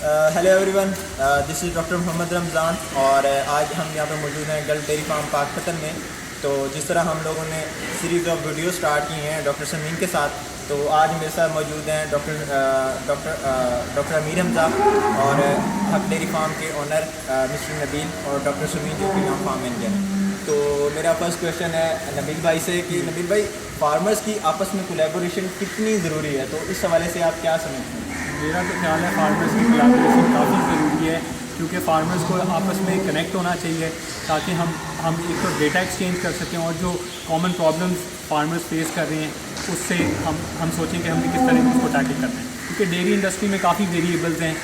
Hello everyone, this is doctor Mohammad Ramzan और आज हम यहाँ पर मौजूद हैं गल्फ डेयरी फार्म पाकपतन में। तो जिस तरह हम लोगों ने सीरीज़ ऑफ वीडियो स्टार्ट की हैं डॉक्टर समीन के साथ, तो आज मेरे साथ मौजूद हैं डॉक्टर अमीर हमजा और हक डेयरी फार्म के ओनर मिस्टर नबील और डॉक्टर समीन जो कि यहाँ फार्म मैनेजर हैं। तो मेरा फर्स्ट क्वेश्चन है नबील भाई से कि नबील भाई, फार्मर्स की आपस में कोलैबोरेशन कितनी ज़रूरी है, तो इस हवाले से आप क्या समझते हैं? मेरा तो ख्याल है फार्मर्स की कोलैबोरेशन काफ़ी ज़रूरी है, क्योंकि फार्मर्स को आपस में कनेक्ट होना चाहिए ताकि हम एक तो डेटा एक्सचेंज कर सकें और जो कॉमन प्रॉब्लम्स फार्मर्स फेस कर रहे हैं उससे हम सोचें कि हमने किस तरह उसको टैकल करना है। क्योंकि डेयरी इंडस्ट्री में काफ़ी वेरिएबल्स हैं,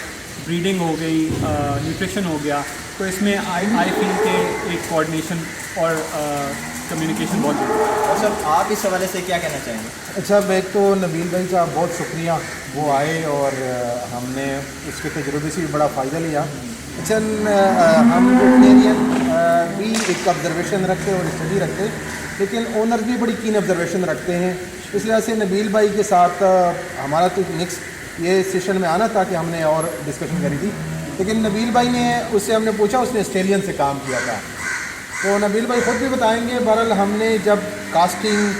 ब्रीडिंग हो गई, न्यूट्रिशन हो गया, तो इसमें आई फील के एक कोऑर्डिनेशन और कम्युनिकेशन बहुत ज़रूरी है। और सर, आप इस हवाले से क्या कहना चाहेंगे? अच्छा, एक तो नबील भाई का बहुत शुक्रिया, वो आए और हमने उसके तजुर्बे से भी बड़ा फ़ायदा लिया। अच्छा, हम वेटनेरियन भी एक ऑब्जर्वेशन रखते और स्टडी रखते, लेकिन ओनर्स भी बड़ी कीन ऑब्जर्वेशन रखते हैं। इस लिहाज से नबील भाई के साथ हमारा तो नेक्स्ट ये सेशन में आना था कि हमने और डिस्कशन करी थी, लेकिन नबील भाई ने उससे हमने पूछा, उसने ऑस्ट्रेलियन से काम किया था। तो नबील भाई ख़ुद भी बताएंगे। बहरहाल हमने जब कास्टिंग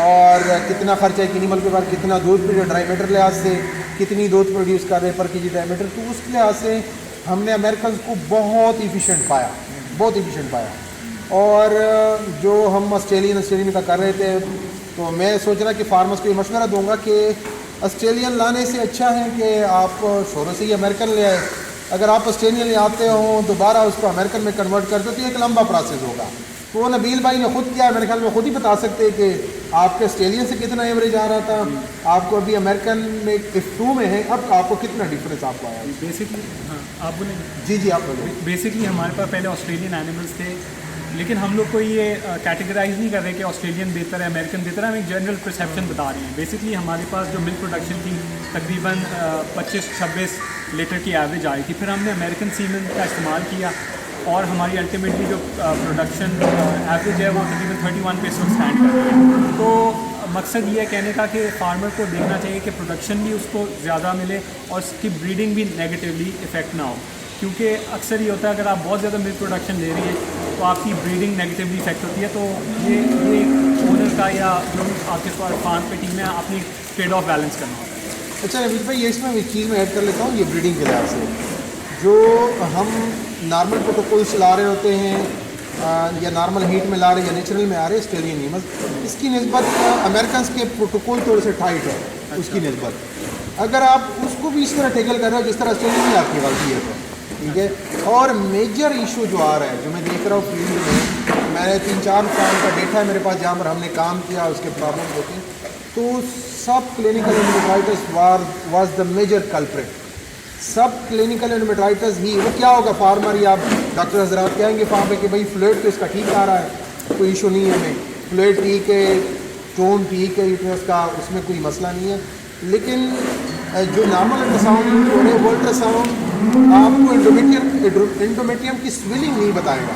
और कितना खर्चा है एनिमल के बाद, कितना दूध पे डायमीटर लिहाज से कितनी दूध प्रोड्यूस कर रहे हैं पर केजी डायमीटर, तो उस लिहाज से हमने अमेरिकन को बहुत इफ़िशेंट पाया, बहुत इफ़िशेंट पाया। और जो हम ऑस्ट्रेलियन का कर रहे थे, तो मैं सोच रहा कि फार्मर्स को ये मशवरा दूंगा कि ऑस्ट्रेलियन लाने से अच्छा है कि आप शोरों से ही अमेरिकन ले आए। अगर आप ऑस्ट्रेलियन ले आते हो दोबारा उसको अमेरिकन में कन्वर्ट करते हो तो एक लंबा प्रोसेस होगा। तो वो नबील भाई ने खुद किया, मेरे ख्याल में खुद ही बता सकते हैं कि आपके ऑस्ट्रेलियन से कितना एवरेज आ रहा था, आपको अभी अमेरिकन में F2 में है, अब आपको कितना डिफरेंस आपको आया। बेसिकली हाँ, आप बोलें। जी आप बोलें। बेसिकली हमारे पास पहले ऑस्ट्रेलियन एनिमल्स थे, लेकिन हम लोग को ये कैटेगराइज नहीं कर रहे कि ऑस्ट्रेलियन बेहतर है अमेरिकन बेहतर है, हम एक जनरल परसेप्शन बता रहे हैं। बेसिकली हमारे पास जो मिल्क प्रोडक्शन थी तकरीबन 25-26 लीटर की एवरेज आई थी। फिर हमने अमेरिकन सीमेन का इस्तेमाल किया और हमारी अल्टीमेटली जो प्रोडक्शन एवरेज है वो तकरीबन 31 पे स्टैंड कर रही है। तो मकसद ये है कहने का कि फार्मर को देखना चाहिए कि प्रोडक्शन भी उसको ज़्यादा मिले और उसकी ब्रीडिंग भी नेगेटिवली इफ़ेक्ट ना हो, क्योंकि अक्सर ये होता है अगर आप बहुत ज़्यादा मिल्क प्रोडक्शन ले रही है तो आपकी ब्रीडिंग नेगेटिवली इफेक्ट होती है। तो ये ओनर का या जो आपके पास फार्म पे टीम है अपनी ट्रेड ऑफ बैलेंस करना होता है। अच्छा नबील भाई, ये इसमें एक चीज़ में ऐड कर लेता हूँ, ये ब्रीडिंग के लिहाज से जो हम नॉर्मल प्रोटोकॉल्स ला रहे होते हैं या नॉर्मल हीट में ला रहे हैं या नेचुरल में आ रहे हैं ऑस्ट्रेलियन एनिमल, इसकी निस्बत अमेरिकन के प्रोटोकॉल थोड़े से टाइट है उसकी निस्बत। अगर आप उसको भी इस तरह टेकल कर रहे हो जिस तरह ऑस्ट्रेलियन में आपकी गलती है तो ठीक है। और मेजर इशू जो आ रहा है, जो मैं देख रहा हूँ फील्ड में, मैंने 3-4 साल का डेटा है मेरे पास जहाँ पर हमने काम किया, उसके प्रॉब्लम देखे, तो sub clinical endometritis was the major culprit. Sub clinical endometritis ही, वो क्या होगा, फार्मर या डॉक्टर हजरात कहेंगे फार्म पे कि भाई फ्लूइड तो इसका ठीक आ रहा है, कोई इशू नहीं है, हमें फ्लूइड ठीक है, टोन ठीक है यूट्रस का, उसमें कोई मसला नहीं है। लेकिन जो नॉर्मल अल्ट्रासाउंड हो रहे वो अल्ट्रासाउंड आपको एंडोमेट्रियम की स्विलिंग नहीं बताएगा।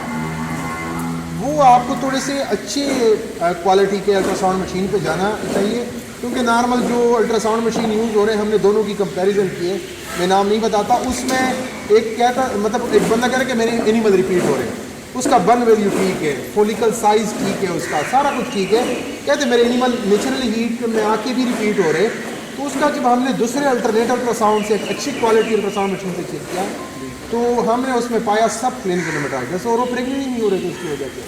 वो आपको थोड़े से अच्छे क्वालिटी के अल्ट्रासाउंड मशीन पे जाना चाहिए, क्योंकि नॉर्मल जो अल्ट्रासाउंड मशीन यूज़ हो रहे हैं, हमने दोनों की कंपैरिजन की है, मैं नाम नहीं बताता। उसमें एक क्या था, मतलब एक बंदा कह रहा है कि मेरे एनिमल रिपीट हो रहे हैं, उसका बर्न वैल्यू ठीक है, फोलिकल साइज़ ठीक है, उसका सारा कुछ ठीक है, कहते मेरे एनिमल नेचुरली हीट में आके भी रिपीट हो रहे। तो उसका जब हमने दूसरे अल्टरनेट अल्ट्रासाउंड से एक अच्छी क्वालिटी अल्ट्रासाउंड मशीन से चेक किया तो हमने उसमें पाया सब क्लिनिकल एंडोमेट्राइटिस, और वो प्रेग्नेंट ही नहीं हो रहे थे उसकी वजह से।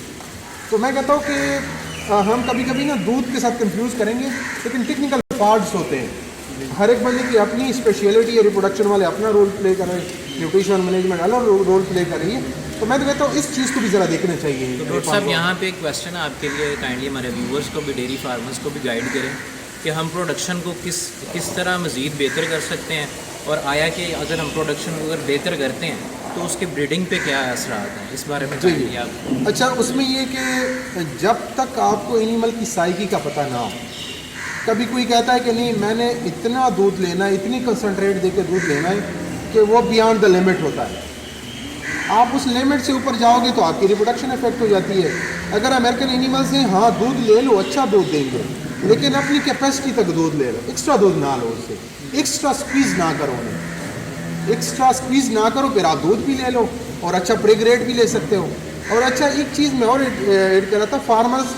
तो मैं कहता हूँ कि हम कभी कभी ना दूध के साथ कंफ्यूज करेंगे, लेकिन टेक्निकल पार्ट्स होते हैं, हर एक बंदे की अपनी स्पेशलिटी है, रिप्रोडक्शन वाले अपना रोल प्ले कर रहे हैं, न्यूट्रिशन मैनेजमेंट अलग रोल प्ले कर रही है। तो मैं तो कहता हूँ इस चीज़ को भी ज़रा देखना चाहिए। तो डॉक्टर साहब, यहाँ पे एक क्वेश्चन है आपके लिए, काइंडली हमारे व्यूवर्स को भी, डेयरी फार्मर्स को भी गाइड करें कि हम प्रोडक्शन को किस तरह मज़ीद बेहतर कर सकते हैं, और आया कि अगर हम प्रोडक्शन को अगर बेहतर करते हैं तो उसके ब्रीडिंग पे क्या असर आता है, इस बारे में जी आप। अच्छा, उसमें ये कि जब तक आपको एनिमल की साइकी का पता ना हो, कभी कोई कहता है कि नहीं मैंने इतना दूध लेना है, इतनी कंसनट्रेट दे के दूध लेना है कि वो बियॉन्ड द लिमिट होता है। आप उस लिमिट से ऊपर जाओगे तो आपकी रिप्रोडक्शन इफेक्ट हो जाती है। अगर अमेरिकन एनिमल्स हैं, हाँ दूध ले लो, अच्छा दूध देंगे, लेकिन अपनी कैपेसिटी तक दूध ले लो, एक्स्ट्रा दूध ना लो, उससे एक्स्ट्रा स्क्वीज ना करो उन्हें। एक्स्ट्रा स्क्वीज़ ना करो, फिर आप दूध भी ले लो और अच्छा प्रेग रेट भी ले सकते हो। और अच्छा एक चीज़ मैं और ऐड कर रहा था, फार्मर्स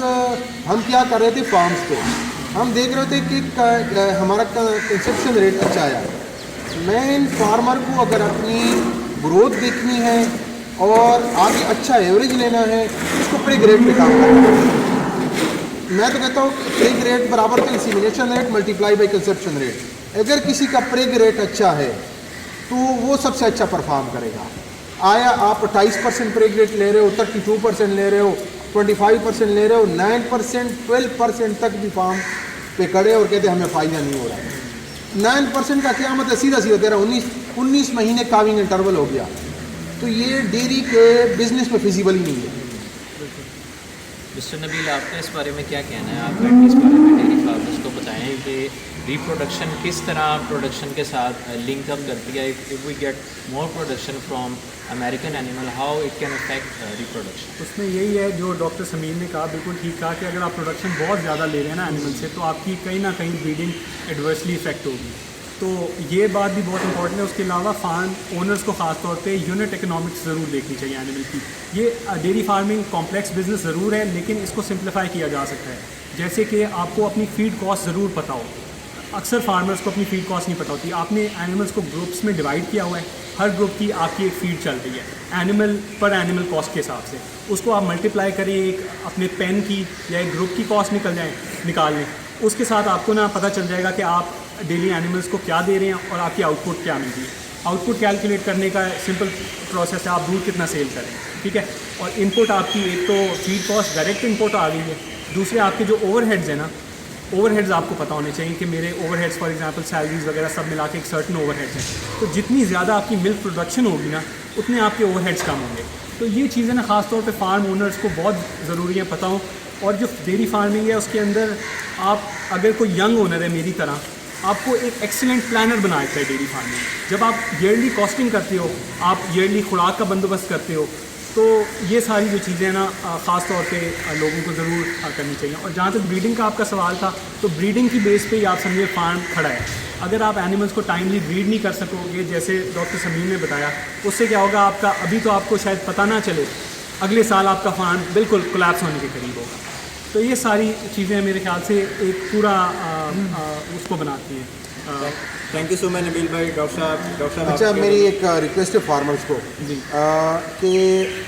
हम क्या कर रहे थे फार्म्स पे, हम देख रहे थे कि हमारा कंसेप्शन रेट अच्छा आया। मैं इन फार्मर को अगर अपनी ग्रोथ देखनी है और आगे अच्छा एवरेज लेना है, उसको प्रेग रेट पे काम करना है। मैं तो कहता हूँ प्रेग रेट बराबर का insemination rate multiply by conception rate. अगर किसी का प्रेग रेट अच्छा है तो वो सबसे अच्छा परफॉर्म करेगा। आया आप 28% प्रेग रेट ले रहे हो, 32% ले रहे हो, 25% ले रहे हो, 9%, 12% तक भी फार्म पे खड़े और कहते हमें फ़ायदा नहीं हो रहा है। 9% का क्या मतलब, सीधा सीधा तेरा 19 महीने काविंग इंटरवल हो गया। तो ये डेयरी के बिजनेस में फिजिबल ही नहीं है। मिस्टर नबील, आपका इस बारे में क्या कहना है? आप इस बारे में डेयरी फार्मर्स को बताएं कि रिप्रोडक्शन किस तरह प्रोडक्शन के साथ लिंकअप करती है। If we get more production from American animal, how it can affect reproduction. उसमें यही है जो डॉक्टर समीर ने कहा, बिल्कुल ठीक कहा कि अगर आप प्रोडक्शन बहुत ज़्यादा ले रहे हैं ना एनिमल से, तो आपकी कहीं ना कहीं ब्रीडिंग एडवर्सली इफेक्ट होगी। तो ये बात भी बहुत इंपॉर्टेंट है। उसके अलावा फार्म ओनर्स को ख़ास तौर पे यूनिट इकोनॉमिक्स ज़रूर देखनी चाहिए एनिमल की। ये डेयरी फार्मिंग कॉम्प्लेक्स बिजनेस ज़रूर है, लेकिन इसको सिंप्लीफाई किया जा सकता है। जैसे कि आपको अपनी फीड कॉस्ट ज़रूर पता हो। अक्सर फार्मर्स को अपनी फीड कॉस्ट नहीं पता होती। आपने एनिमल्स को ग्रुप्स में डिवाइड किया हुआ है, हर ग्रुप की आपकी एक फीड चल रही है एनिमल पर एनिमल कॉस्ट के हिसाब से। उसको आप मल्टीप्लाई करें, एक अपने पेन की या एक ग्रुप की कॉस्ट निकाल लें। उसके साथ आपको ना पता चल जाएगा कि आप डेली एनिमल्स को क्या दे रहे हैं और आपकी आउटपुट क्या मिल रही है। आउटपुट कैलकुलेट करने का सिंपल प्रोसेस है, आप दूध कितना सेल करें, ठीक है। और इनपुट आपकी एक तो फीड कॉस्ट डायरेक्ट इनपुट आ गई है, दूसरे आपके जो ओवरहेड्स हैं ना, ओवरहेड्स आपको पता होने चाहिए कि मेरे ओवरहेड्स फॉर एग्जांपल सैलरीज वगैरह सब मिला के एक सर्टन ओवरहेड्स हैं। तो जितनी ज़्यादा आपकी मिल्क प्रोडक्शन होगी ना, उतने आपके ओवरहेड्स कम होंगे। तो ये चीज़ें ना ख़ास तौर पे फार्म ओनर्स को बहुत ज़रूरी है पता हो। और जो डेयरी फार्मिंग है उसके अंदर आप अगर कोई यंग ओनर है मेरी तरह, आपको एक एक्सीलेंट प्लानर बना देता है डेयरी फार्मिंग। जब आप ईयरली कॉस्टिंग करते हो, आप ईयरली खुराक का बंदोबस्त करते हो, तो ये सारी जो चीज़ें हैं ना ख़ास तौर पे लोगों को ज़रूर करनी चाहिए। और जहाँ तक ब्रीडिंग का आपका सवाल था, तो ब्रीडिंग की बेस पे ही आप समझिए फार्म खड़ा है। अगर आप एनिमल्स को टाइमली ब्रीड नहीं कर सकोगे, जैसे डॉक्टर समीर ने बताया, उससे क्या होगा, आपका अभी तो आपको शायद पता ना चले, अगले साल आपका फार्म बिल्कुल कोलैप्स होने के करीब होगा। तो ये सारी चीज़ें मेरे ख्याल से एक पूरा उसको बनाती हैं। Thank you so much Nabeel भाई। डॉक्टर साहब अच्छा, मेरी एक रिक्वेस्ट है फार्मर्स को कि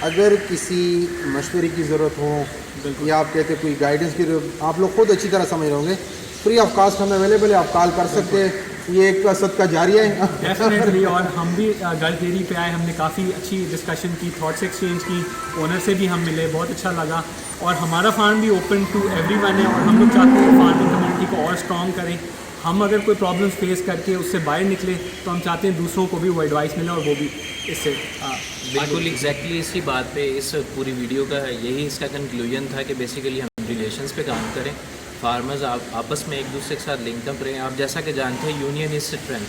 अगर किसी मशवरे की ज़रूरत हो या आप कहते कोई गाइडेंस की, आप लोग खुद अच्छी तरह समझ रहे होंगे, फ्री ऑफ कास्ट हमें अवेलेबल है, आप कॉल कर सकते हैं। ये एक सदका जारिया है। डेफिनेटली। और हम भी गल डेयरी पे आए, हमने काफ़ी अच्छी डिस्कशन की, थॉट्स एक्सचेंज की, ओनर से भी हम मिले, बहुत अच्छा लगा। और हमारा फार्म भी ओपन टू एवरीवन है और हम लोग चाहते हैं फार्मिंग कम्युनिटी को और स्ट्रॉन्ग करें। हम अगर कोई प्रॉब्लम्स फेस करके उससे बाहर निकले, तो हम चाहते हैं दूसरों को भी वो एडवाइस मिले और वो भी इससे बिल्कुल एग्जैक्टली इसी बात पे इस पूरी वीडियो का यही इसका कंक्लूजन था कि बेसिकली हम रिलेशंस पे काम करें, फार्मर्स आपस में एक दूसरे के साथ लिंकअप रहें। आप जैसा कि जानते हैं यूनियन इज स्ट्रेंथ।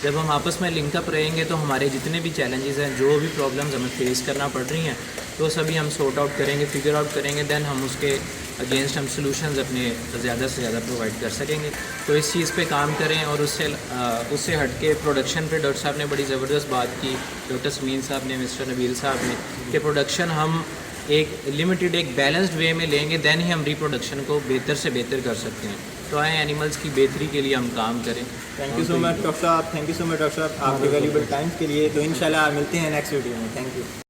जब हम आपस में लिंकअप रहेंगे तो हमारे जितने भी चैलेंजेस हैं, जो भी प्रॉब्लम्स हमें फेस करना पड़ रही हैं, तो सभी हम सॉर्ट आउट करेंगे, फिगर आउट करेंगे, देन हम उसके अगेंस्ट हम सॉल्यूशंस अपने ज़्यादा से ज़्यादा प्रोवाइड कर सकेंगे। तो इस चीज़ पे काम करें। और उससे हट के प्रोडक्शन पे डॉक्टर साहब ने बड़ी ज़बरदस्त बात की, डॉक्टर समीन साहब ने, मिस्टर नबील साहब ने, कि प्रोडक्शन हम एक लिमिटेड, एक बैलेंस्ड वे में लेंगे, देन ही हम रिप्रोडक्शन को बेहतर से बेहतर कर सकते हैं। तो आए एनिमल्स की बेहतरी के लिए हम काम करें। Thank you so much doctor साहब, thank you so much doctor साहब आपके वैल्यूबल टाइम के लिए। तो इंशाल्लाह मिलते हैं नेक्स्ट वीडियो में। Thank you.